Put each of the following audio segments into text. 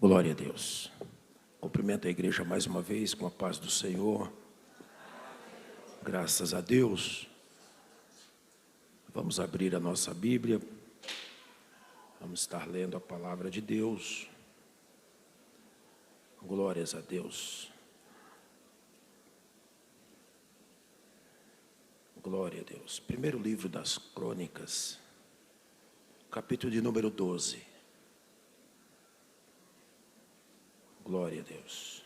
Glória a Deus. Cumprimento a igreja mais uma vez com a paz do Senhor. Graças a Deus. Vamos abrir a nossa Bíblia. Vamos estar lendo a palavra de Deus. Glórias a Deus. Glória a Deus. Primeiro livro das Crônicas, capítulo de número 12. Glória a Deus.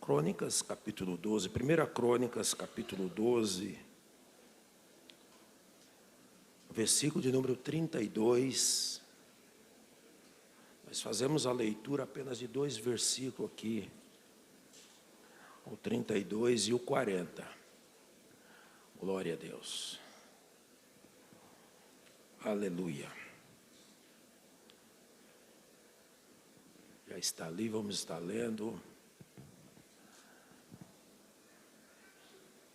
Crônicas, capítulo 12. Primeira Crônicas, capítulo 12. Versículo de número 32. Nós fazemos a leitura apenas de 2 versículos aqui. O 32 e o 40. Glória a Deus. Aleluia. Já está ali, vamos estar lendo.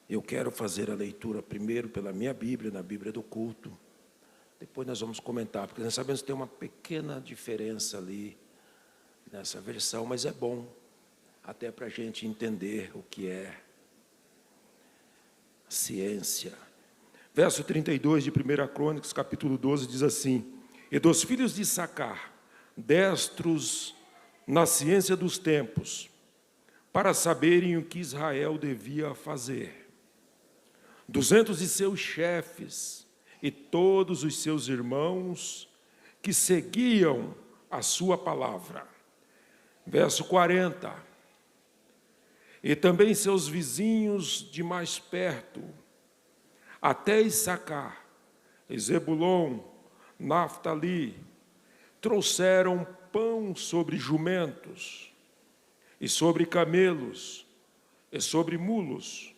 Eu quero fazer a leitura primeiro pela minha Bíblia, na Bíblia do culto. Depois nós vamos comentar, porque nós sabemos que tem uma pequena diferença ali nessa versão, mas é bom, até para a gente entender o que é ciência. Verso 32 de 1 Crônicas, capítulo 12, diz assim: E dos filhos de Issacar, destros na ciência dos tempos, para saberem o que Israel devia fazer. 200 de seus chefes e todos os seus irmãos que seguiam a sua palavra. Verso 40. E também seus vizinhos de mais perto, até Issacar, Zebulon, Naftali, trouxeram pão sobre jumentos, e sobre camelos, e sobre mulos,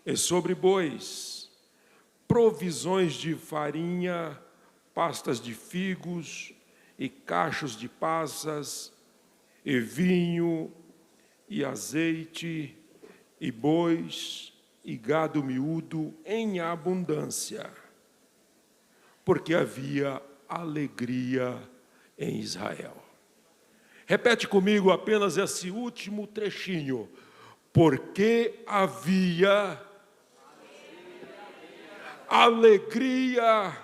e sobre bois, provisões de farinha, pastas de figos, e cachos de passas, e vinho, e azeite, e bois, e gado miúdo em abundância, porque havia alegria em Israel. Repete comigo apenas esse último trechinho. Porque havia alegria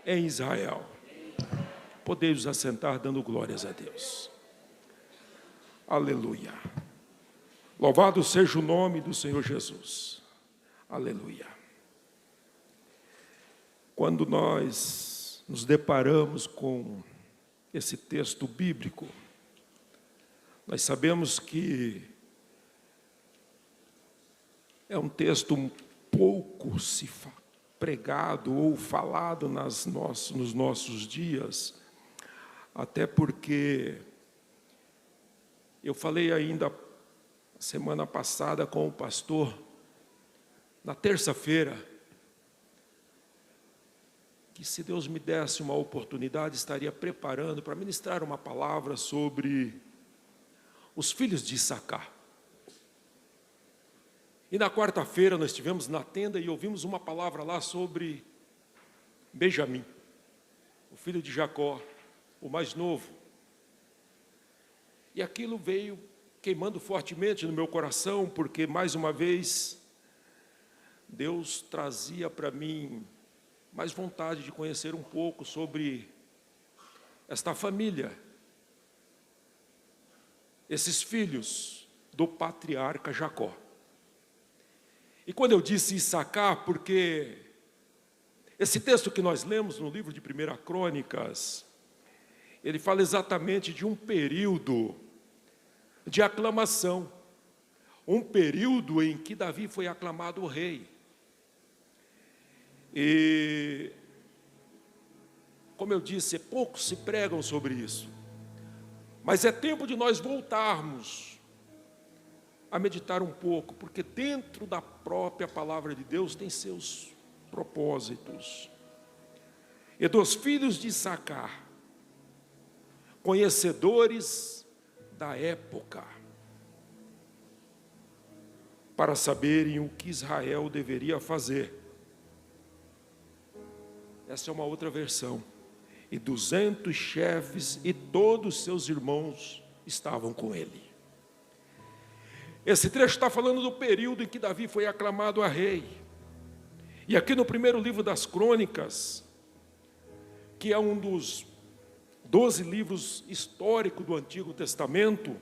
em Israel. Podemos assentar dando glórias a Deus. Aleluia. Louvado seja o nome do Senhor Jesus. Aleluia. Quando nós nos deparamos com esse texto bíblico, nós sabemos que é um texto pouco pregado ou falado nos nossos dias, até porque eu falei ainda semana passada com o pastor, na terça-feira, que se Deus me desse uma oportunidade, estaria preparando para ministrar uma palavra sobre os filhos de Issacar. E na quarta-feira nós estivemos na tenda e ouvimos uma palavra lá sobre Benjamim, o filho de Jacó, o mais novo. E aquilo veio queimando fortemente no meu coração, porque mais uma vez Deus trazia para mim mais vontade de conhecer um pouco sobre esta família, esses filhos do patriarca Jacó. E quando eu disse Issacar, porque esse texto que nós lemos no livro de 1 Crônicas, ele fala exatamente de um período de aclamação, um período em que Davi foi aclamado rei. E, como eu disse, poucos se pregam sobre isso, mas é tempo de nós voltarmos a meditar um pouco, porque dentro da própria palavra de Deus tem seus propósitos. E dos filhos de Issacar, conhecedores da época, para saberem o que Israel deveria fazer. Essa é uma outra versão. e 200 chefes e todos seus irmãos estavam com ele. Esse trecho está falando do período em que Davi foi aclamado a rei. E aqui no primeiro livro das Crônicas, que é um dos 12 livros históricos do Antigo Testamento,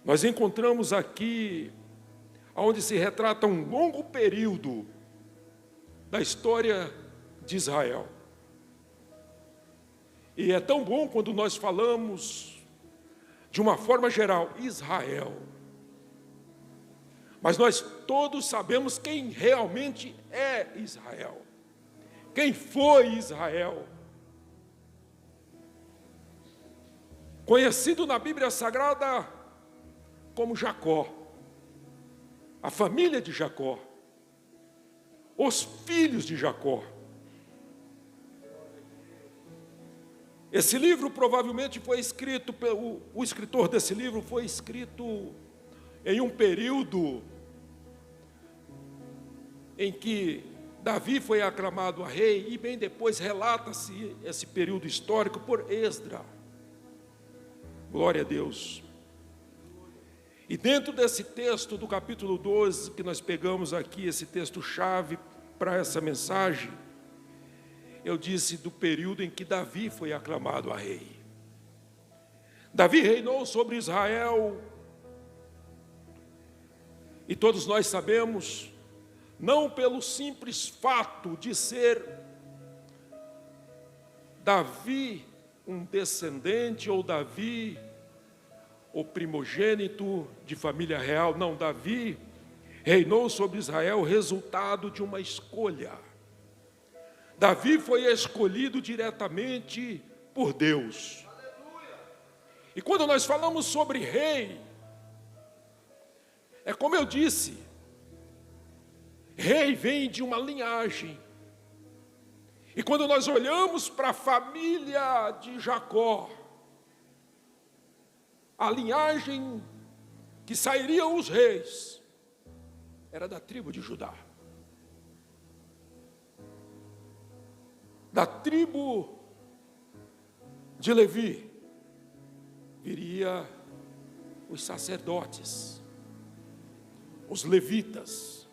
nós encontramos aqui onde se retrata um longo período da história de Israel. E é tão bom quando nós falamos, de uma forma geral, Israel. Mas nós todos sabemos quem realmente é Israel. Quem foi Israel? Conhecido na Bíblia Sagrada como Jacó, a família de Jacó, os filhos de Jacó. Esse livro provavelmente foi escrito, o escritor desse livro foi escrito em um período em que Davi foi aclamado a rei, e bem depois relata-se esse período histórico por Esdra. Glória a Deus. E dentro desse texto do capítulo 12, que nós pegamos aqui, esse texto-chave para essa mensagem, eu disse do período em que Davi foi aclamado a rei. Davi reinou sobre Israel, e todos nós sabemos, não pelo simples fato de ser Davi um descendente, ou Davi o primogênito de família real. Não, Davi reinou sobre Israel resultado de uma escolha. Davi foi escolhido diretamente por Deus. E quando nós falamos sobre rei, é como eu disse, rei vem de uma linhagem. E quando nós olhamos para a família de Jacó, a linhagem que sairiam os reis era da tribo de Judá. Da tribo de Levi viria os sacerdotes, os levitas.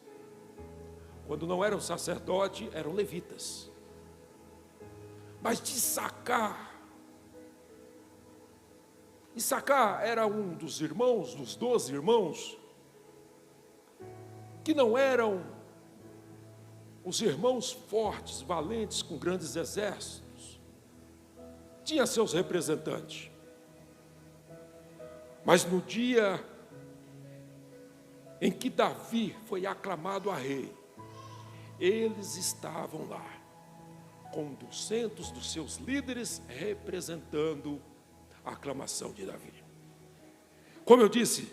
Quando não eram sacerdotes, eram levitas. Mas de Issacar era um dos irmãos, dos 12 irmãos, que não eram os irmãos fortes, valentes, com grandes exércitos. Tinha seus representantes. Mas no dia em que Davi foi aclamado a rei, eles estavam lá, com 200 dos seus líderes representando a aclamação de Davi. Como eu disse,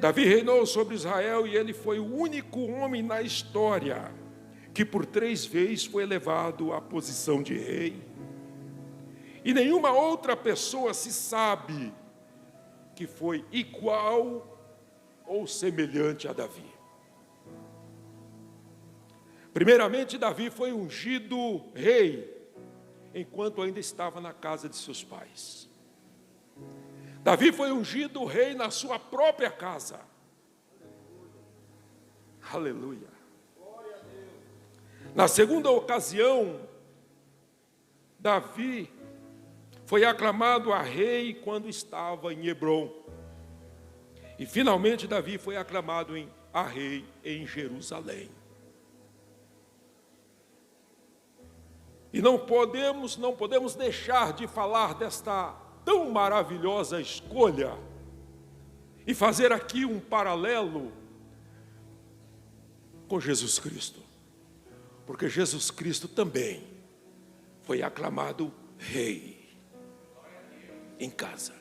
Davi reinou sobre Israel e ele foi o único homem na história que por 3 vezes foi elevado à posição de rei. E nenhuma outra pessoa se sabe que foi igual ou semelhante a Davi. Primeiramente, Davi foi ungido rei enquanto ainda estava na casa de seus pais. Davi foi ungido rei na sua própria casa. Aleluia. Na segunda ocasião, Davi foi aclamado a rei quando estava em Hebrom. E finalmente Davi foi aclamado a rei em Jerusalém. E não podemos deixar de falar desta tão maravilhosa escolha e fazer aqui um paralelo com Jesus Cristo. Porque Jesus Cristo também foi aclamado rei em casa.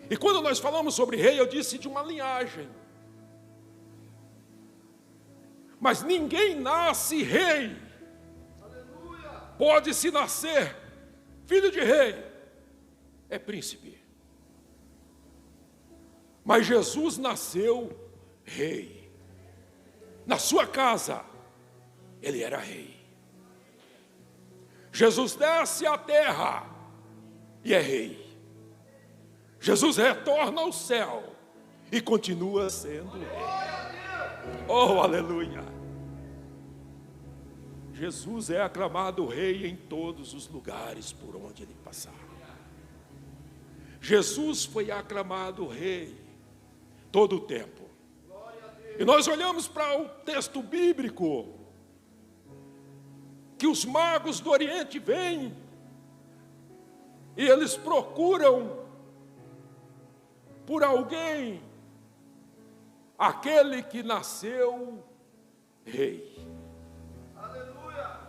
E quando nós falamos sobre rei, eu disse de uma linhagem. Mas ninguém nasce rei. Pode-se nascer filho de rei, é príncipe. Mas Jesus nasceu rei. Na sua casa, ele era rei. Jesus desce à terra e é rei. Jesus retorna ao céu e continua sendo rei. Oh, aleluia! Jesus é aclamado rei em todos os lugares por onde ele passar. Jesus foi aclamado rei todo o tempo. E nós olhamos para o texto bíblico, que os magos do Oriente vêm, e eles procuram por alguém, aquele que nasceu rei. Aleluia!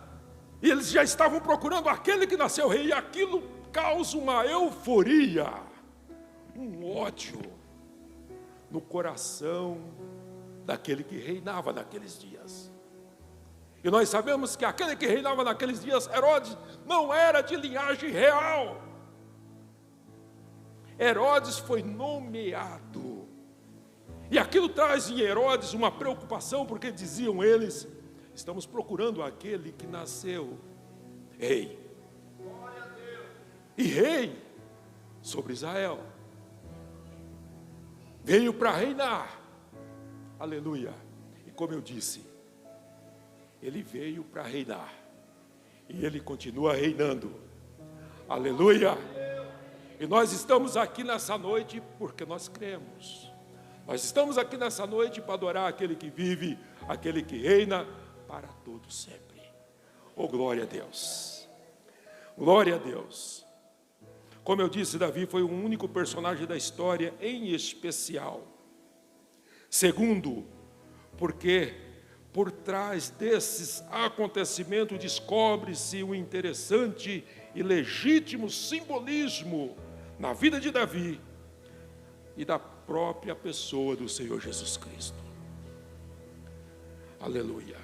E eles já estavam procurando aquele que nasceu rei, e aquilo causa uma euforia, um ódio no coração daquele que reinava naqueles dias. E nós sabemos que aquele que reinava naqueles dias, Herodes, não era de linhagem real. Herodes foi nomeado. E aquilo traz em Herodes uma preocupação, porque diziam eles: estamos procurando aquele que nasceu rei. E rei sobre Israel. Veio para reinar. Aleluia. E como eu disse, ele veio para reinar. E ele continua reinando. Aleluia. E nós estamos aqui nessa noite porque nós cremos. Nós estamos aqui nessa noite para adorar aquele que vive, aquele que reina para todo sempre. Oh, glória a Deus. Glória a Deus. Como eu disse, Davi foi o único personagem da história em especial. Segundo, porque por trás desses acontecimentos descobre-se um interessante e legítimo simbolismo na vida de Davi e da própria pessoa do Senhor Jesus Cristo. Aleluia.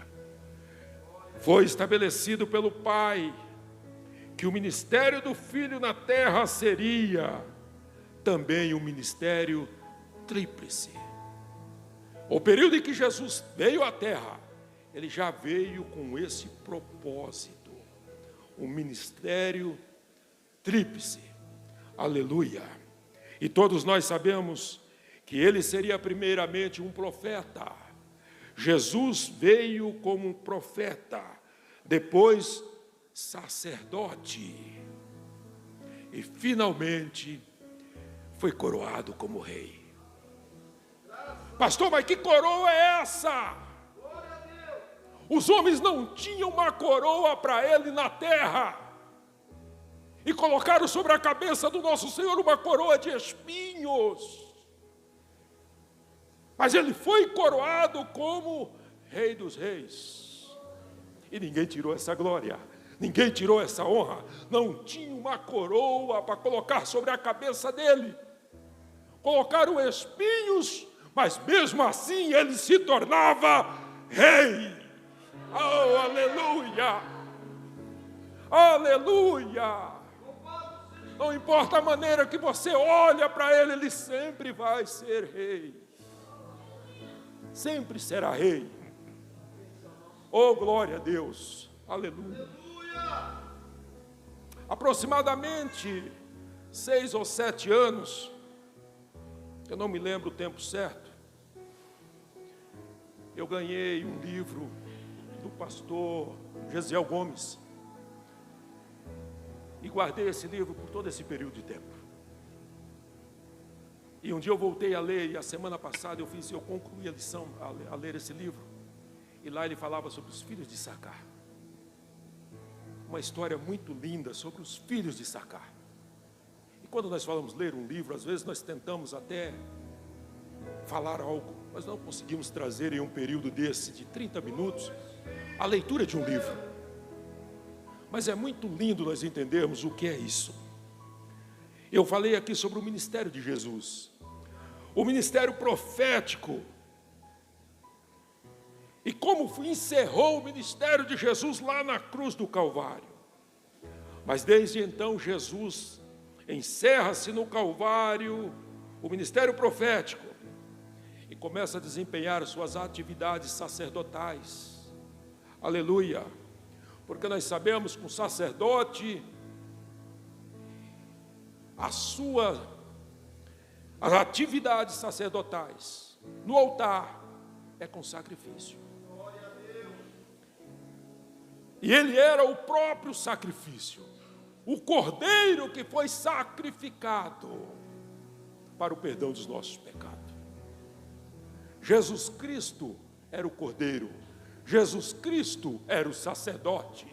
Foi estabelecido pelo Pai que o ministério do Filho na terra seria também um ministério tríplice. O período em que Jesus veio à terra, ele já veio com esse propósito, um ministério tríplice. Aleluia. E todos nós sabemos que ele seria primeiramente um profeta. Jesus veio como um profeta, depois sacerdote, e finalmente foi coroado como rei. Pastor, mas que coroa é essa? Os homens não tinham uma coroa para ele na terra, e colocaram sobre a cabeça do nosso Senhor uma coroa de espinhos. Mas ele foi coroado como Rei dos Reis. E ninguém tirou essa glória, ninguém tirou essa honra. Não tinha uma coroa para colocar sobre a cabeça dele. Colocaram espinhos, mas mesmo assim ele se tornava rei. Oh, aleluia! Aleluia! Não importa a maneira que você olha para ele, ele sempre vai ser rei. Sempre será rei. Oh, glória a Deus. Aleluia. Aproximadamente 6 ou 7 anos, eu não me lembro o tempo certo, eu ganhei um livro do pastor Gesiel Gomes. E guardei esse livro por todo esse período de tempo. E um dia eu voltei a ler, e a semana passada eu concluí a lição a ler esse livro. E lá ele falava sobre os filhos de Issacar. Uma história muito linda sobre os filhos de Issacar. E quando nós falamos ler um livro, às vezes nós tentamos até falar algo, mas não conseguimos trazer em um período desse de 30 minutos a leitura de um livro. Mas é muito lindo nós entendermos o que é isso. Eu falei aqui sobre o ministério de Jesus, o ministério profético, e como encerrou o ministério de Jesus lá na cruz do Calvário. Mas desde então Jesus encerra-se no Calvário o ministério profético e começa a desempenhar suas atividades sacerdotais. Aleluia! Porque nós sabemos que um sacerdote, as atividades sacerdotais no altar é com sacrifício. E ele era o próprio sacrifício, o cordeiro que foi sacrificado para o perdão dos nossos pecados. Jesus Cristo era o cordeiro, Jesus Cristo era o sacerdote.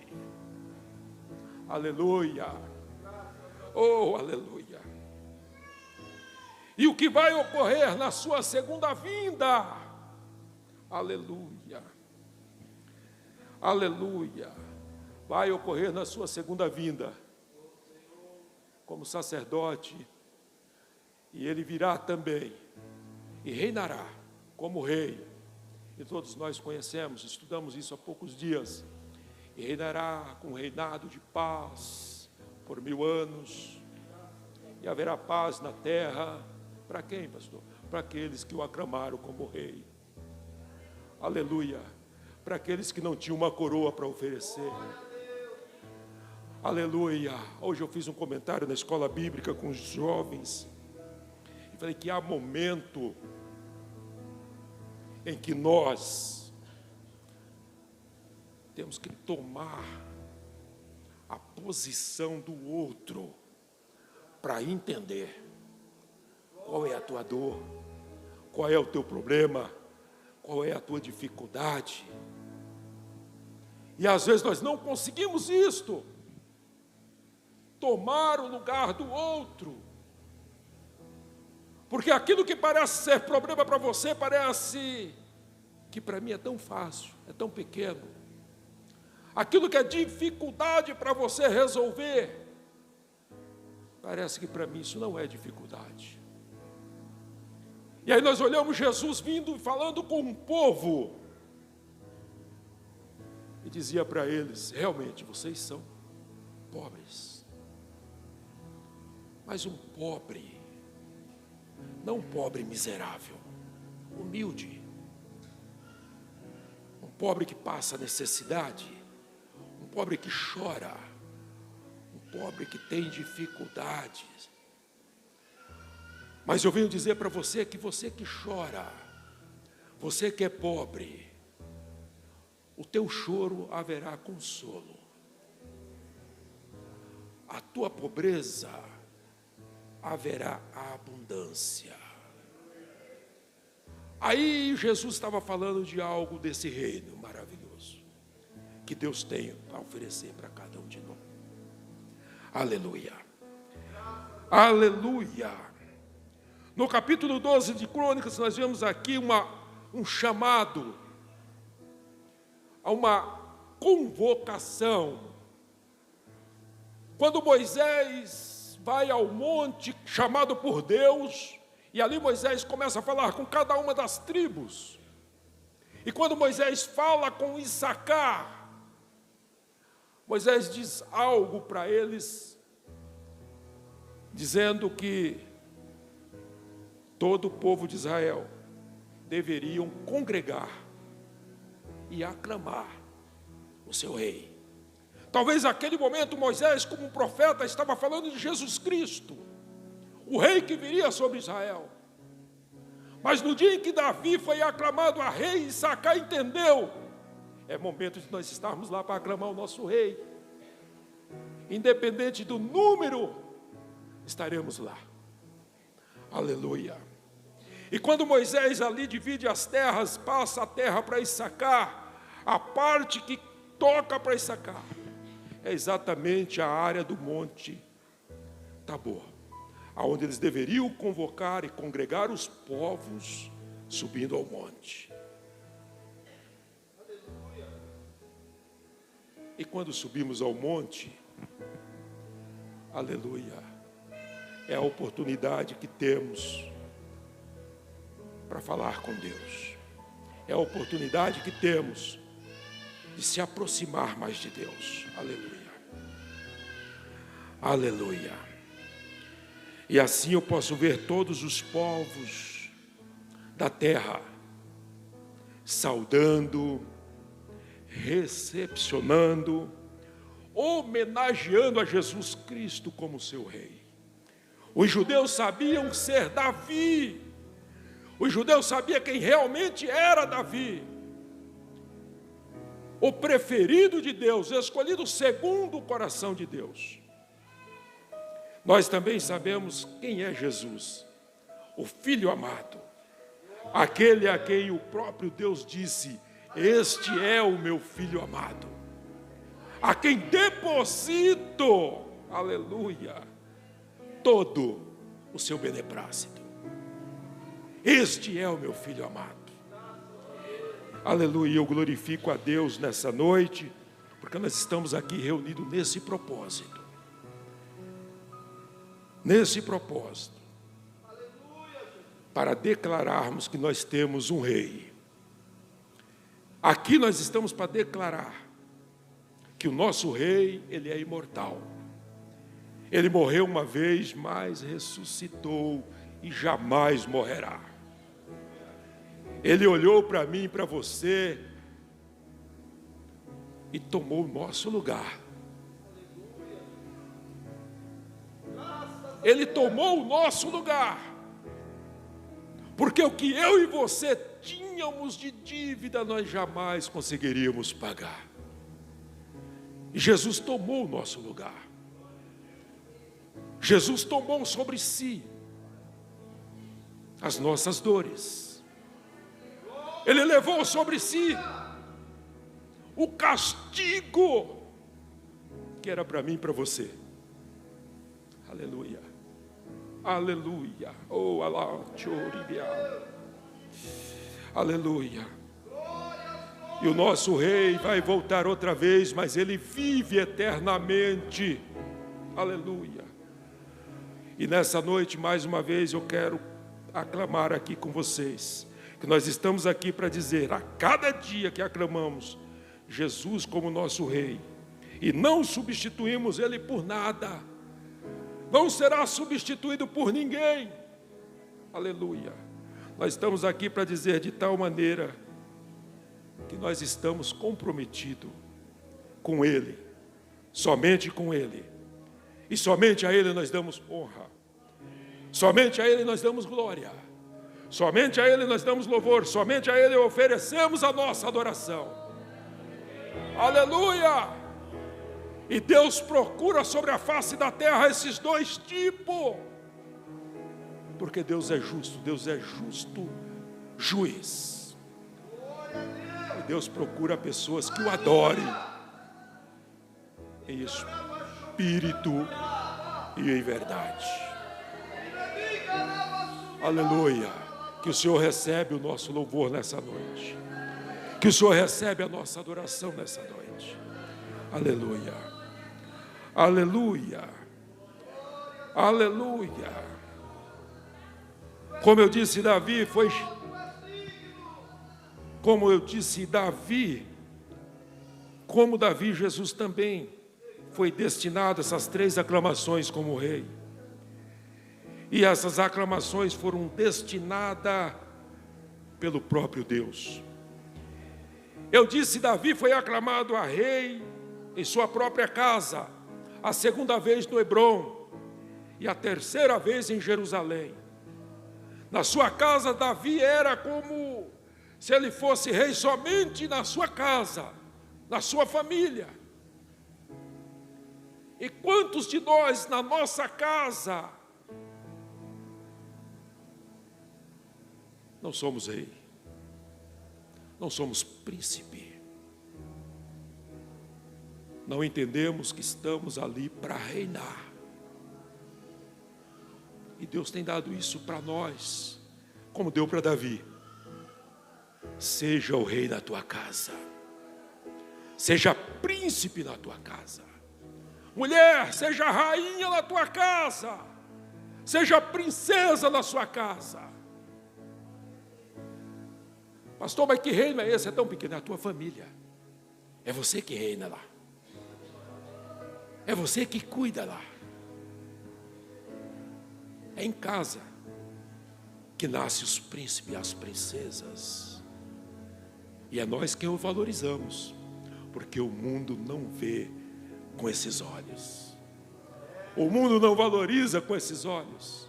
Aleluia, oh aleluia. E o que vai ocorrer na sua segunda vinda? Aleluia, aleluia. Vai ocorrer na sua segunda vinda, como sacerdote, e ele virá também, e reinará como rei, e todos nós conhecemos, estudamos isso há poucos dias, e reinará com um reinado de paz, por 1000 anos, e haverá paz na terra, para quem, pastor? Para aqueles que o aclamaram como rei, aleluia, para aqueles que não tinham uma coroa para oferecer, aleluia. Hoje eu fiz um comentário na escola bíblica com os jovens, e falei que há momento em que nós temos que tomar a posição do outro para entender qual é a tua dor, qual é o teu problema, qual é a tua dificuldade. E às vezes nós não conseguimos isto, tomar o lugar do outro, porque aquilo que parece ser problema para você, parece que para mim é tão fácil, é tão pequeno. Aquilo que é dificuldade para você resolver, parece que para mim isso não é dificuldade. E aí nós olhamos Jesus vindo e falando com um povo, e dizia para eles: realmente vocês são pobres, mas um pobre, não um pobre miserável, humilde, um pobre que passa necessidade, um pobre que chora, um pobre que tem dificuldades. Mas eu venho dizer para você que chora, você que é pobre, o teu choro haverá consolo. A tua pobreza haverá abundância. Aí Jesus estava falando de algo desse reino maravilhoso que Deus tem a oferecer para cada um de nós. Aleluia, aleluia. No capítulo 12 de Crônicas, nós vemos aqui um chamado a uma convocação. Quando Moisés vai ao monte chamado por Deus, e ali Moisés começa a falar com cada uma das tribos. E quando Moisés fala com Issacar, Moisés diz algo para eles, dizendo que todo o povo de Israel deveriam congregar e aclamar o seu rei. Talvez naquele momento Moisés, como um profeta, estava falando de Jesus Cristo, o rei que viria sobre Israel. Mas no dia em que Davi foi aclamado a rei, Issacar entendeu: é momento de nós estarmos lá para aclamar o nosso rei. Independente do número, estaremos lá. Aleluia. E quando Moisés ali divide as terras, passa a terra para Issacar, a parte que toca para Issacar é exatamente a área do monte Tabor, aonde eles deveriam convocar e congregar os povos subindo ao monte. Aleluia. E quando subimos ao monte, aleluia, é a oportunidade que temos para falar com Deus. É a oportunidade que temos de se aproximar mais de Deus. Aleluia. Aleluia. E assim eu posso ver todos os povos da terra saudando, recepcionando homenageando a Jesus Cristo como seu rei. Os judeus sabiam ser Davi. Os judeus sabiam quem realmente era Davi. O preferido de Deus, escolhido segundo o coração de Deus. Nós também sabemos quem é Jesus, o Filho amado, aquele a quem o próprio Deus disse: este é o meu Filho amado, a quem deposito, aleluia, todo o seu beneplácito. Este é o meu Filho amado. Aleluia, eu glorifico a Deus nessa noite, porque nós estamos aqui reunidos nesse propósito. Nesse propósito, para declararmos que nós temos um rei. Aqui nós estamos para declarar que o nosso rei, ele é imortal. Ele morreu uma vez, mas ressuscitou e jamais morrerá. Ele olhou para mim e para você e tomou o nosso lugar. Ele tomou o nosso lugar. Porque o que eu e você tínhamos de dívida, nós jamais conseguiríamos pagar. E Jesus tomou o nosso lugar. Jesus tomou sobre si as nossas dores. Ele levou sobre si o castigo que era para mim e para você. Aleluia. Aleluia. Oh, aleluia. E o nosso rei vai voltar outra vez, mas ele vive eternamente. Aleluia. E nessa noite, mais uma vez, eu quero aclamar aqui com vocês, que nós estamos aqui para dizer, a cada dia que aclamamos Jesus como nosso rei, e não substituímos ele por nada, não será substituído por ninguém. Aleluia. Nós estamos aqui para dizer de tal maneira que nós estamos comprometidos com ele, somente com ele, e somente a ele nós damos honra, somente a ele nós damos glória, somente a ele nós damos louvor, somente a ele oferecemos a nossa adoração. Aleluia. E Deus procura sobre a face da terra esses dois tipos, porque Deus é justo juiz. E Deus procura pessoas que o adorem em espírito e em verdade. Aleluia. Que o Senhor recebe o nosso louvor nessa noite, que o Senhor recebe a nossa adoração nessa noite. Aleluia. Aleluia, aleluia. Como eu disse, Davi, Jesus também foi destinado a essas 3 aclamações como rei. E essas aclamações foram destinadas pelo próprio Deus. Eu disse, Davi foi aclamado a rei em sua própria casa, a 2ª vez no Hebrom e a 3ª vez em Jerusalém. Na sua casa, Davi era como se ele fosse rei somente na sua casa, na sua família. E quantos de nós na nossa casa não somos rei, não somos príncipe? Não entendemos que estamos ali para reinar. E Deus tem dado isso para nós, como deu para Davi. Seja o rei na tua casa, seja príncipe na tua casa. Mulher, seja rainha na tua casa, seja princesa na sua casa. Pastor, mas que reino é esse? É tão pequeno. É a tua família. É você que reina lá. É você que cuida lá. É em casa que nascem os príncipes e as princesas. E é nós que o valorizamos, porque o mundo não vê com esses olhos. O mundo não valoriza com esses olhos.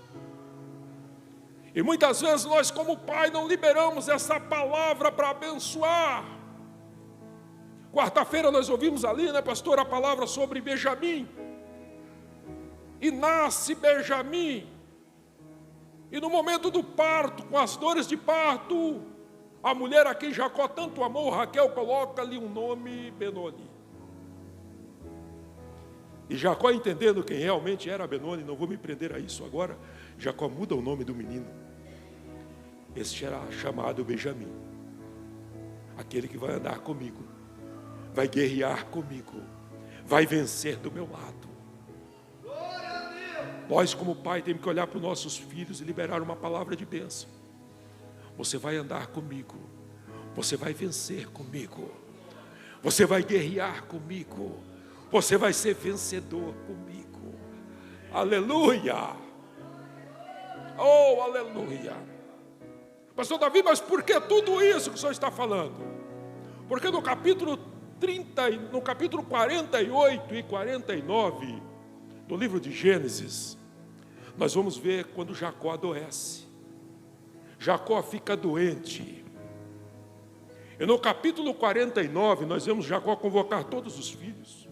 E muitas vezes nós, como pai, não liberamos essa palavra para abençoar. Quarta-feira nós ouvimos ali, né, pastor, a palavra sobre Benjamim. E nasce Benjamim. E no momento do parto, com as dores de parto, a mulher a quem Jacó tanto amou, Raquel, coloca-lhe um nome, Benoni. E Jacó, entendendo quem realmente era Benoni, não vou me prender a isso agora, Jacó muda o nome do menino. Este era chamado Benjamim. Aquele que vai andar comigo, vai guerrear comigo, vai vencer do meu lado. Nós, como pai, temos que olhar para os nossos filhos e liberar uma palavra de bênção. Você vai andar comigo, você vai vencer comigo, você vai guerrear comigo, você vai ser vencedor comigo. Aleluia! Oh, aleluia! Pastor Davi, mas por que tudo isso que o senhor está falando? Porque no capítulo 48 e 49 do livro de Gênesis, nós vamos ver quando Jacó adoece. Jacó fica doente. E no capítulo 49, nós vemos Jacó convocar todos os filhos.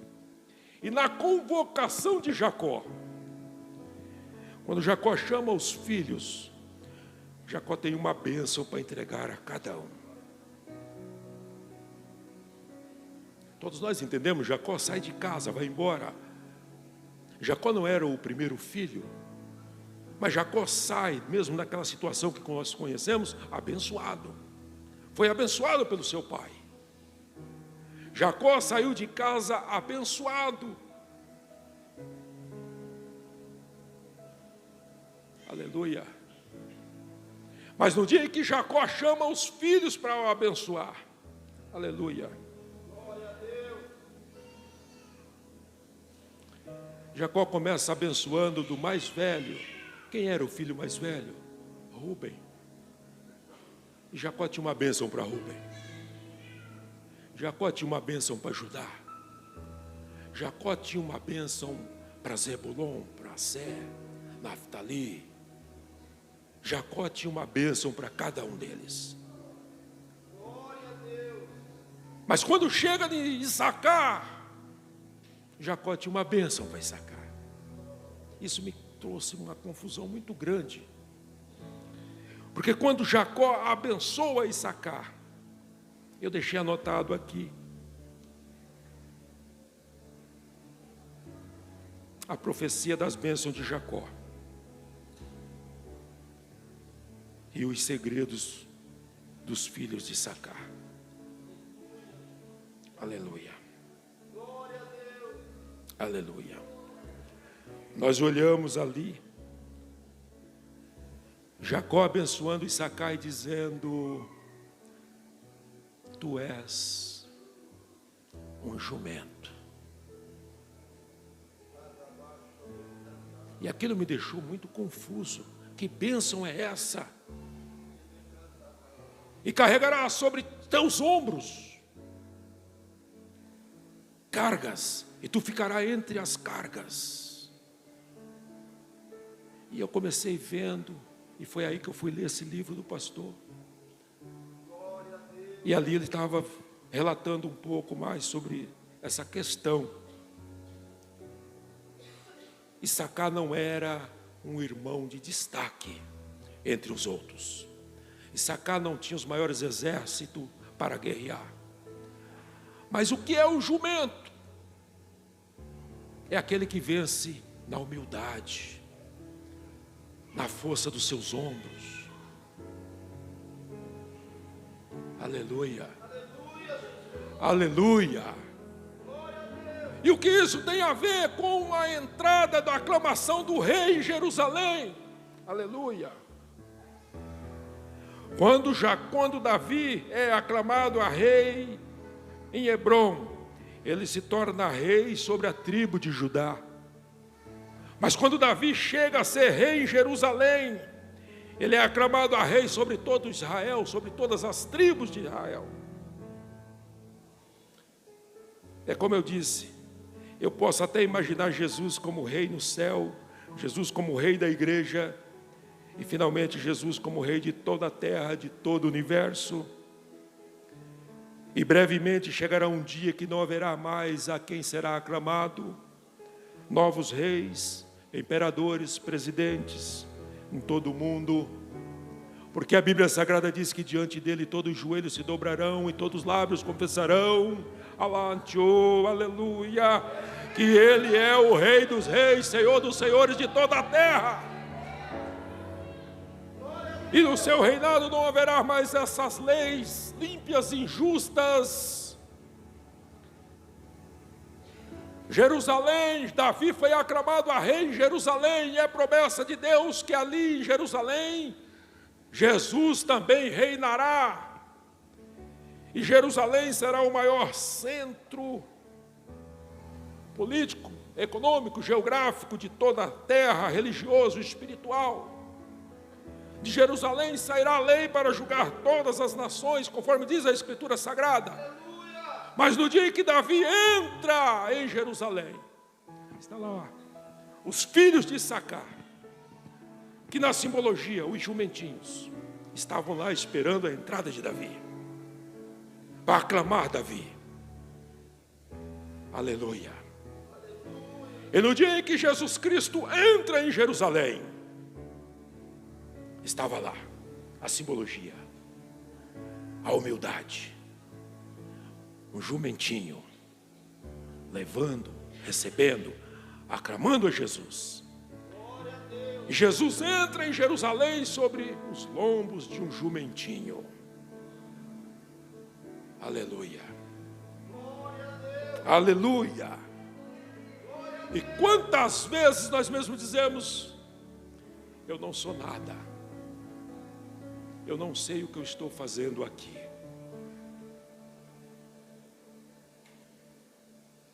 E na convocação de Jacó, quando Jacó chama os filhos, Jacó tem uma bênção para entregar a cada um. Todos nós entendemos, Jacó sai de casa, vai embora. Jacó não era o primeiro filho, mas Jacó sai, mesmo naquela situação que nós conhecemos, abençoado. Foi abençoado pelo seu pai. Jacó saiu de casa abençoado. Aleluia. Mas no dia em que Jacó chama os filhos para o abençoar, aleluia. Jacó começa abençoando do mais velho. Quem era o filho mais velho? Rúben. E Jacó tinha uma bênção para Rúben. Jacó tinha uma bênção para Judá. Jacó tinha uma bênção para Zebulon, para Sé, Naftali. Jacó tinha uma bênção para cada um deles. Mas quando chega de Issacar, Jacó tinha uma bênção para Issacar. Isso me trouxe uma confusão muito grande. Porque quando Jacó abençoa Issacar, eu deixei anotado aqui, a profecia das bênçãos de Jacó. E os segredos dos filhos de Issacar. Aleluia. Glória a Deus. Aleluia. Nós olhamos ali, Jacó abençoando Issacar e dizendo: tu és um jumento. E aquilo me deixou muito confuso. Que bênção é essa? E carregará sobre teus ombros cargas, e tu ficarás entre as cargas. E eu comecei vendo, e foi aí que eu fui ler esse livro do pastor. E ali ele estava relatando um pouco mais sobre essa questão. Issacar não era um irmão de destaque entre os outros. Issacar não tinha os maiores exércitos para guerrear. Mas o que é o jumento? É aquele que vence na humildade, na força dos seus ombros. Aleluia. Aleluia. E o que isso tem a ver com a entrada da aclamação do rei em Jerusalém? Aleluia. Quando Davi é aclamado a rei em Hebrom, ele se torna rei sobre a tribo de Judá. Mas quando Davi chega a ser rei em Jerusalém, ele é aclamado a rei sobre todo Israel, sobre todas as tribos de Israel. É como eu disse, Eu posso até imaginar Jesus como rei no céu, Jesus como rei da igreja, e finalmente Jesus como rei de toda a terra, de todo o universo. E brevemente chegará um dia que não haverá mais a quem será aclamado, novos reis, imperadores, presidentes em todo o mundo, porque a Bíblia Sagrada diz que diante dele todos os joelhos se dobrarão e todos os lábios confessarão, alantio, aleluia, que ele é o Rei dos reis, Senhor dos senhores de toda a terra. E no seu reinado não haverá mais essas leis límpias e injustas. Jerusalém, Davi foi aclamado a rei em Jerusalém, e é promessa de Deus que ali em Jerusalém, Jesus também reinará. E Jerusalém será o maior centro político, econômico, geográfico de toda a terra, religioso, espiritual. De Jerusalém sairá a lei para julgar todas as nações, conforme diz a Escritura Sagrada. Mas no dia em que Davi entra em Jerusalém, está lá os filhos de Issacar, que na simbologia, os jumentinhos, estavam lá esperando a entrada de Davi, para aclamar Davi. Aleluia. E no dia em que Jesus Cristo entra em Jerusalém, estava lá a simbologia, a humildade, um jumentinho, levando, recebendo, aclamando a Jesus. E Jesus entra em Jerusalém sobre os lombos de um jumentinho. Aleluia. Aleluia. E quantas vezes nós mesmos dizemos: eu não sou nada, eu não sei o que eu estou fazendo aqui,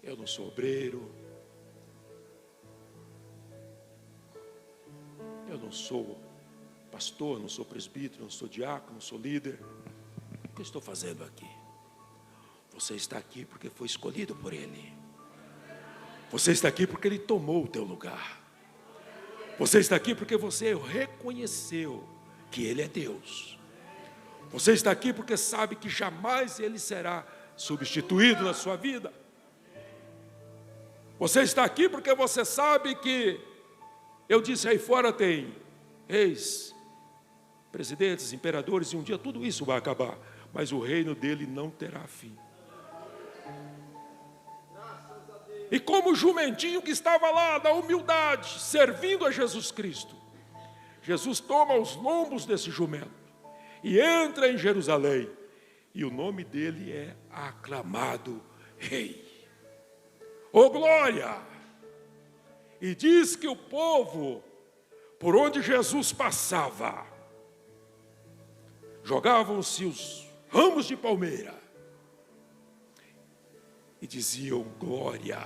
eu não sou obreiro, eu não sou pastor, não sou presbítero, não sou diácono, não sou líder. O que eu estou fazendo aqui? Você está aqui porque foi escolhido por Ele. Você está aqui porque Ele tomou o teu lugar. Você está aqui porque você reconheceu que Ele é Deus. Você está aqui porque sabe que jamais Ele será substituído na sua vida. Você está aqui porque você sabe que, eu disse, aí fora tem reis, presidentes, imperadores, e um dia tudo isso vai acabar, mas o reino dele não terá fim. E como o jumentinho que estava lá na humildade, servindo a Jesus Cristo, Jesus toma os lombos desse jumento e entra em Jerusalém, e o nome dele é aclamado Rei. Oh glória! E diz que o povo, por onde Jesus passava, jogavam-se os ramos de palmeira e diziam: glória,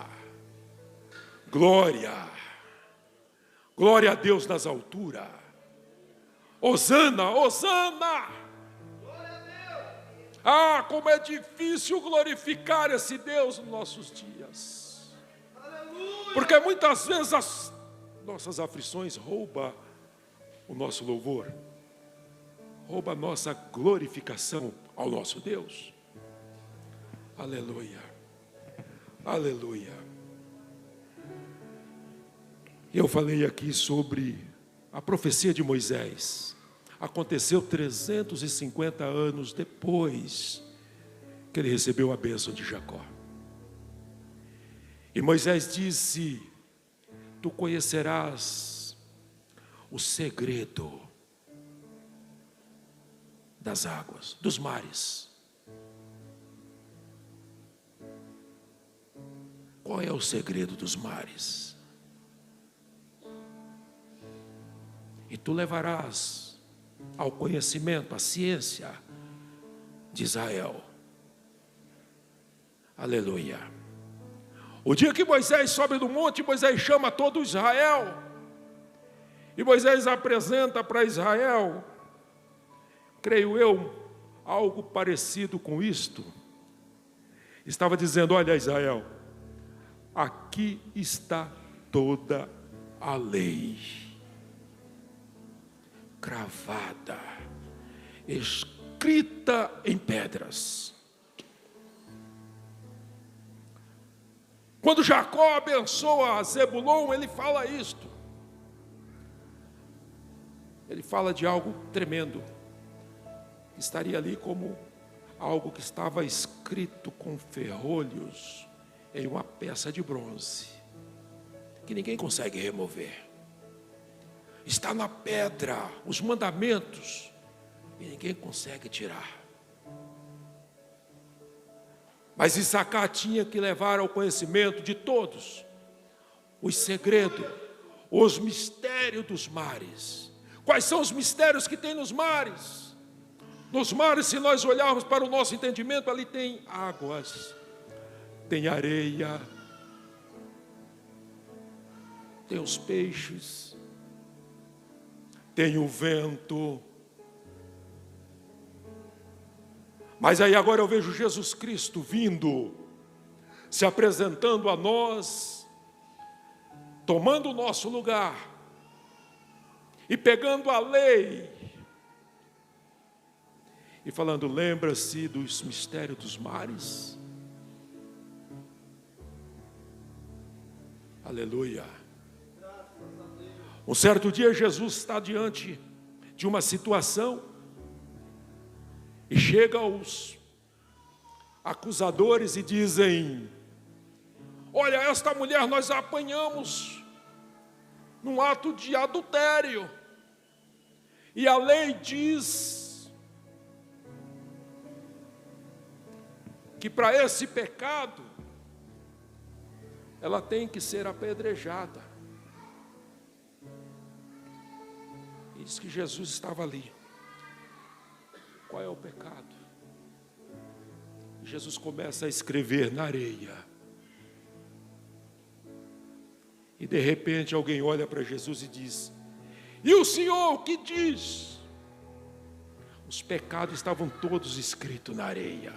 glória, glória a Deus nas alturas, hosana, hosana. Ah, como é difícil glorificar esse Deus nos nossos dias, porque muitas vezes as nossas aflições roubam o nosso louvor, rouba a nossa glorificação ao nosso Deus. Aleluia, aleluia. Eu falei aqui sobre a profecia de Moisés. Aconteceu 350 anos depois que ele recebeu a bênção de Jacó. E Moisés disse: tu conhecerás o segredo das águas, dos mares. Qual é o segredo dos mares? E tu levarás ao conhecimento, à ciência de Israel. Aleluia. O dia que Moisés sobe do monte, Moisés chama todo Israel. E Moisés apresenta para Israel, creio eu, algo parecido com isto. Estava dizendo: olha Israel, aqui está toda a lei, cravada, escrita em pedras. Quando Jacó abençoa Zebulon, ele fala isto. Ele fala de algo tremendo, que estaria ali como algo que estava escrito com ferrolhos em uma peça de bronze, que ninguém consegue remover. Está na pedra, os mandamentos, e ninguém consegue tirar. Mas Issacar tinha que levar ao conhecimento de todos os segredos, os mistérios dos mares. Quais são os mistérios que tem nos mares? Nos mares, se nós olharmos para o nosso entendimento, ali tem águas, tem areia, tem os peixes, tem o vento. Mas aí agora eu vejo Jesus Cristo vindo, se apresentando a nós, tomando o nosso lugar e pegando a lei e falando: lembra-se dos mistérios dos mares? Aleluia. Um certo dia Jesus está diante de uma situação e chega os acusadores e dizem: olha, esta mulher nós a apanhamos num ato de adultério, e a lei diz que para esse pecado ela tem que ser apedrejada. E diz que Jesus estava ali. Qual é o pecado? Jesus começa a escrever na areia. E de repente alguém olha para Jesus e diz: e o Senhor o que diz? Os pecados estavam todos escritos na areia.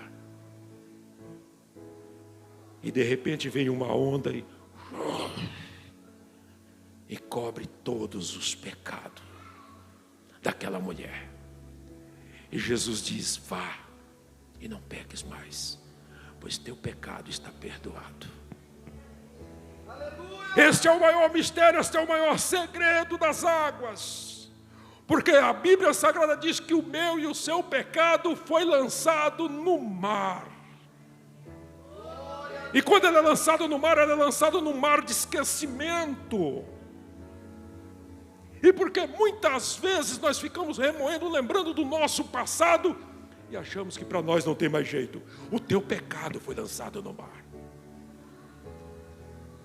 E de repente vem uma onda e cobre todos os pecados daquela mulher. E Jesus diz: vá e não peques mais, pois teu pecado está perdoado. Aleluia! Este é o maior mistério, este é o maior segredo das águas. Porque a Bíblia Sagrada diz que o meu e o seu pecado foi lançado no mar. E quando ele é lançado no mar, ele é lançado num mar de esquecimento. E porque muitas vezes nós ficamos remoendo, lembrando do nosso passado, e achamos que para nós não tem mais jeito. O teu pecado foi lançado no mar.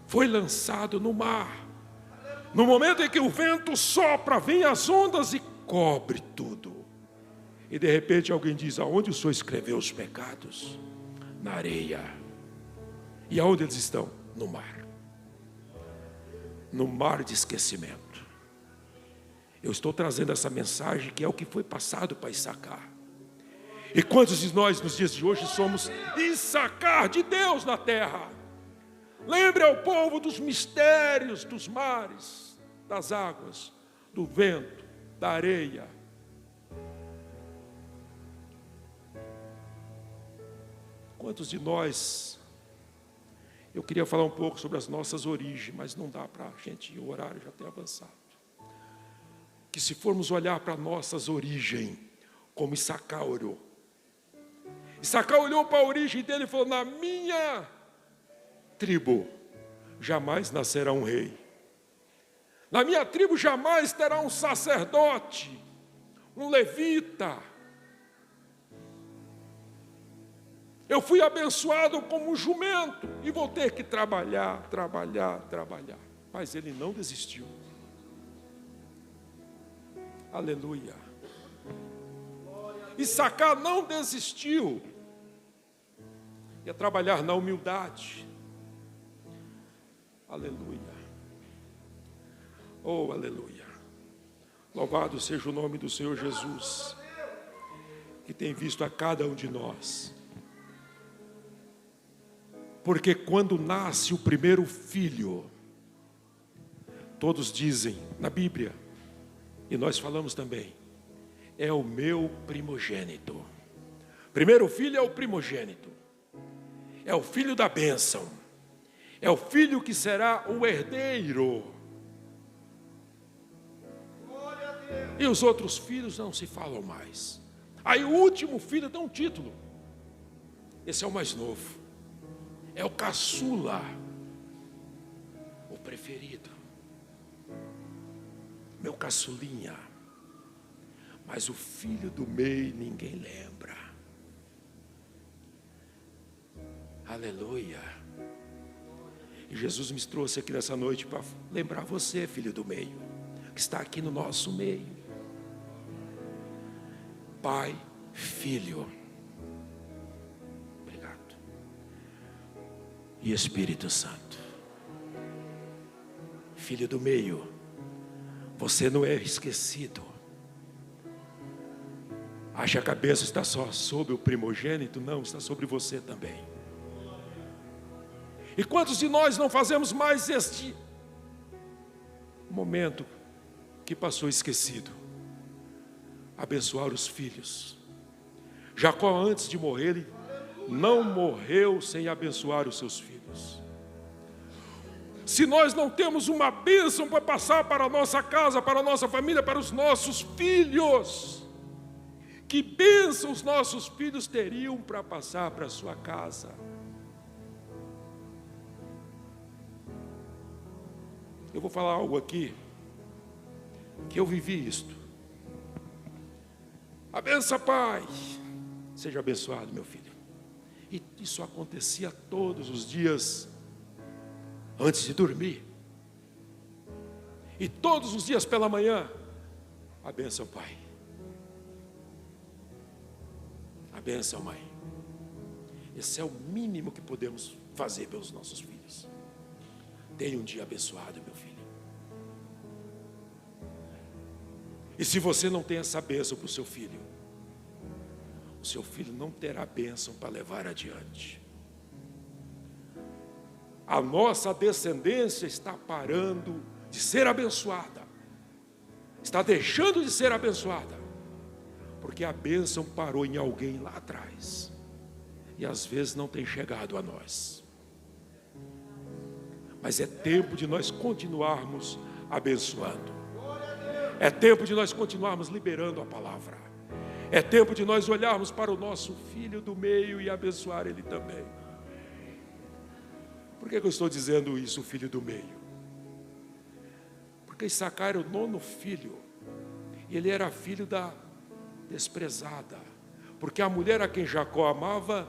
Foi lançado no mar. No momento em que o vento sopra, vem as ondas e cobre tudo. E de repente alguém diz: aonde o Senhor escreveu os pecados? Na areia. E aonde eles estão? No mar. No mar de esquecimento. Eu estou trazendo essa mensagem que é o que foi passado para Issacar. E quantos de nós nos dias de hoje somos Issacar de Deus na terra? Lembre ao povo dos mistérios dos mares, das águas, do vento, da areia. Quantos de nós... Eu queria falar um pouco sobre as nossas origens, mas não dá para a gente, o horário já tem avançado. Que se formos olhar para nossas origens, como Issacar olhou. Issacar olhou para a origem dele e falou: na minha tribo jamais nascerá um rei. Na minha tribo jamais terá um sacerdote, um levita. Eu fui abençoado como um jumento e vou ter que trabalhar. Mas ele não desistiu. Aleluia. Issacar não desistiu. Ia trabalhar na humildade. Aleluia. Oh, aleluia. Louvado seja o nome do Senhor Jesus, que tem visto a cada um de nós Porque quando nasce o primeiro filho, todos dizem na Bíblia, e nós falamos também, é o meu primogênito. Primeiro filho é o primogênito, é o filho da bênção, é o filho que será o herdeiro. E os outros filhos não se falam mais. Aí o último filho tem um título. Esse é o mais novo, é o caçula, o preferido, meu caçulinha. Mas o filho do meio ninguém lembra. Aleluia. E Jesus me trouxe aqui nessa noite para lembrar você, filho do meio, que está aqui no nosso meio. Pai, Filho, obrigado, e Espírito Santo. Filho do meio, você não é esquecido. Acha que a cabeça está só sobre o primogênito? Não, está sobre você também. E quantos de nós não fazemos mais este momento que passou esquecido? Abençoar os filhos. Jacó, antes de morrer, ele não morreu sem abençoar os seus filhos. Se nós não temos uma bênção para passar para a nossa casa, para a nossa família, para os nossos filhos, que bênção os nossos filhos teriam para passar para a sua casa? Eu vou falar algo aqui, que eu vivi isto. Abença, pai. Seja abençoado, meu filho. E isso acontecia todos os dias, antes de dormir. E todos os dias pela manhã, a bênção, pai. A bênção, mãe. Esse é o mínimo que podemos fazer pelos nossos filhos. Tenha um dia abençoado, meu filho. E se você não tem essa bênção para o seu filho não terá bênção para levar adiante. A nossa descendência está parando de ser abençoada, está deixando de ser abençoada, porque a bênção parou em alguém lá atrás, e às vezes não tem chegado a nós. Mas é tempo de nós continuarmos abençoando, é tempo de nós continuarmos liberando a palavra, é tempo de nós olharmos para o nosso filho do meio e abençoar ele também. Por que eu estou dizendo isso, o filho do meio? Porque Issacar era o 9º filho, e ele era filho da desprezada, porque a mulher a quem Jacó amava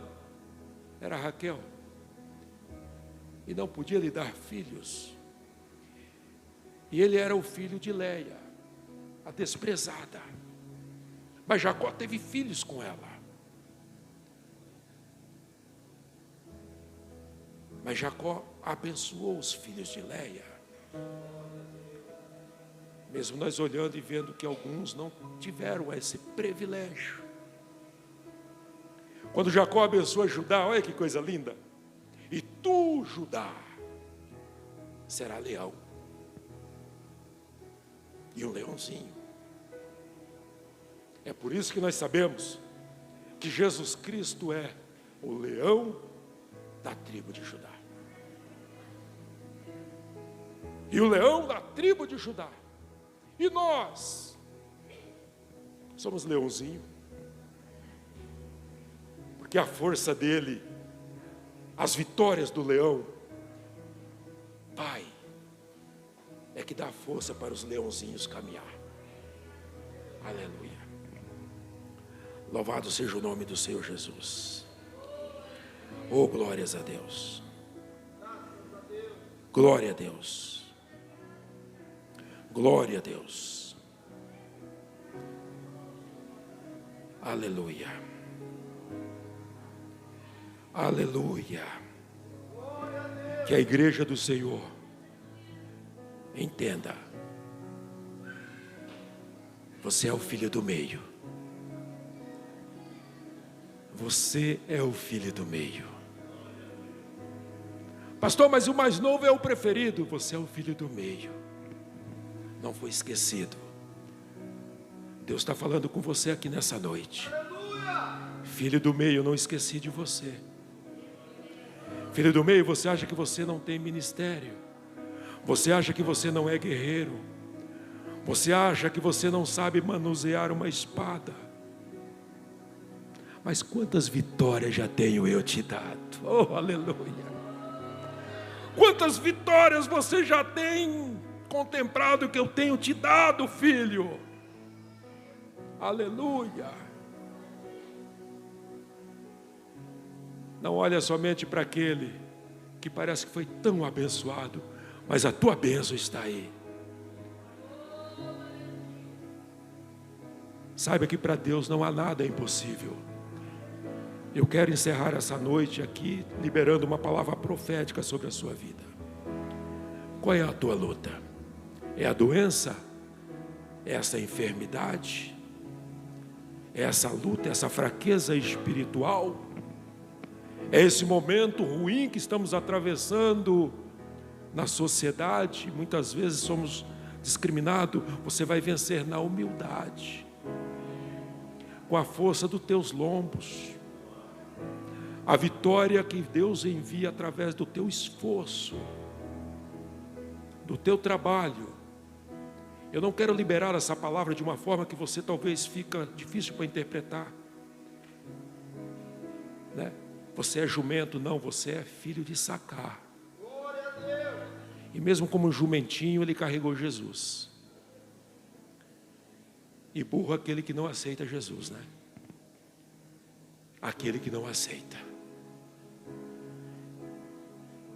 era Raquel, e não podia lhe dar filhos. E ele era o filho de Leia, a desprezada. Mas Jacó teve filhos com ela. Mas Jacó abençoou os filhos de Leia. Mesmo nós olhando e vendo que alguns não tiveram esse privilégio. Quando Jacó abençoa Judá, olha que coisa linda. E tu, Judá, será leão. E um leãozinho. É por isso que nós sabemos que Jesus Cristo é o leão da tribo de Judá. E o leão da tribo de Judá. E nós somos leãozinho. Porque a força dele, as vitórias do leão, Pai, é que dá força para os leãozinhos caminhar. Aleluia. Louvado seja o nome do Senhor Jesus. Oh, glórias a Deus. Glória a Deus. Glória a Deus. Aleluia. Aleluia. Que a igreja do Senhor entenda. Você é o filho do meio. Você é o filho do meio. Pastor, mas o mais novo é o preferido. Você é o filho do meio. Não foi esquecido. Deus está falando com você aqui nessa noite. Filho do meio, eu não esqueci de você. Filho do meio, você acha que você não tem ministério. Você acha que você não é guerreiro. Você acha que você não sabe manusear uma espada. Mas quantas vitórias já tenho eu te dado. Oh, aleluia. Quantas vitórias você já tem contemplado que eu tenho te dado, filho. Aleluia. Não olha somente para aquele que parece que foi tão abençoado, mas a tua bênção está aí. Saiba que para Deus não há nada impossível. Eu quero encerrar essa noite aqui liberando uma palavra profética sobre a sua vida. Qual é a tua luta? É a doença? É essa enfermidade? É essa luta, essa fraqueza espiritual? É esse momento ruim que estamos atravessando na sociedade? Muitas vezes somos discriminados. Você vai vencer na humildade, com a força dos teus lombos. A vitória que Deus envia através do teu esforço, do teu trabalho. Eu não quero liberar essa palavra de uma forma que você talvez fica difícil para interpretar, né? Você é jumento? Não, você é filho de Sacar. E mesmo como um jumentinho, ele carregou Jesus. E burro aquele que não aceita Jesus, né? Aquele que não aceita.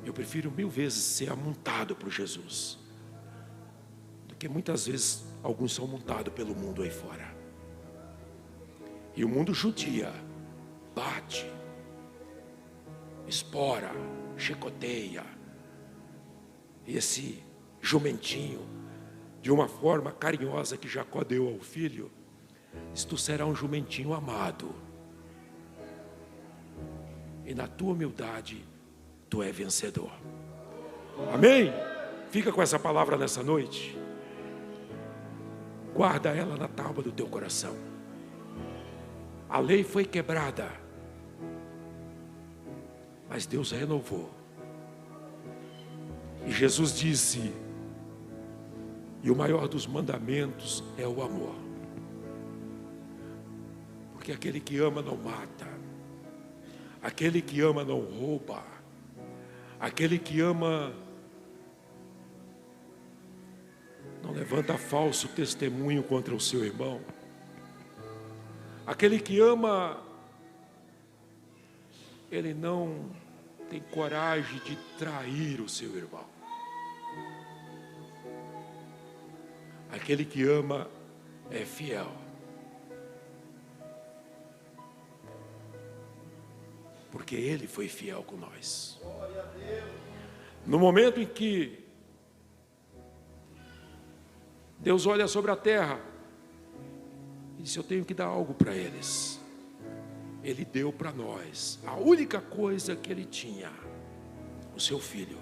Eu prefiro 1000 vezes ser amontado por Jesus, do que muitas vezes alguns são montados pelo mundo aí fora. E o mundo judia, bate, espora, chicoteia. E esse jumentinho, de uma forma carinhosa que Jacó deu ao filho, diz: tu será um jumentinho amado. E na tua humildade, tu é vencedor. Amém? Fica com essa palavra nessa noite. Guarda ela na tábua do teu coração. A lei foi quebrada, mas Deus renovou. E Jesus disse: e o maior dos mandamentos é o amor. Porque aquele que ama não mata, aquele que ama não rouba, aquele que ama não levanta falso testemunho contra o seu irmão. Aquele que ama, ele não tem coragem de trair o seu irmão. Aquele que ama é fiel. Porque Ele foi fiel com nós. No momento em que Deus olha sobre a terra e disse: eu tenho que dar algo para eles. Ele deu para nós a única coisa que Ele tinha: o seu filho.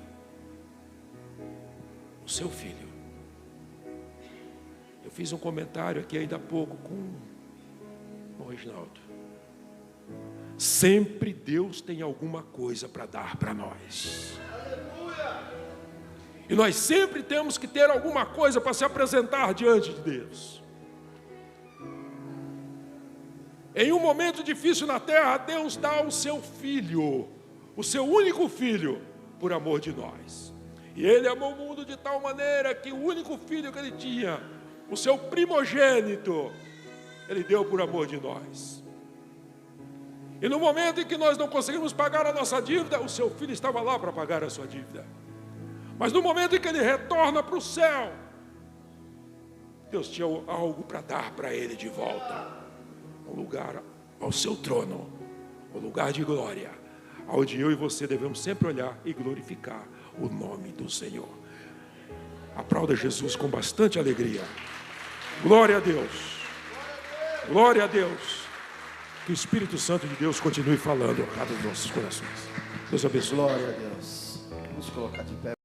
O seu filho. Eu fiz um comentário aqui ainda há pouco com o Reginaldo. Sempre Deus tem alguma coisa para dar para nós. E nós sempre temos que ter alguma coisa para se apresentar diante de Deus. Em um momento difícil na terra, Deus dá o seu filho, o seu único filho, por amor de nós. E Ele amou o mundo de tal maneira que o único filho que Ele tinha, o seu primogênito, Ele deu por amor de nós. E no momento em que nós não conseguimos pagar a nossa dívida, o seu filho estava lá para pagar a sua dívida. Mas no momento em que ele retorna para o céu, Deus tinha algo para dar para ele de volta. Um lugar ao seu trono, um lugar de glória, onde eu e você devemos sempre olhar e glorificar o nome do Senhor. Aplauda Jesus com bastante alegria. Glória a Deus. Glória a Deus. Que o Espírito Santo de Deus continue falando a cada um dos nossos corações. Deus abençoe. Glória a Deus. se colocar de pé.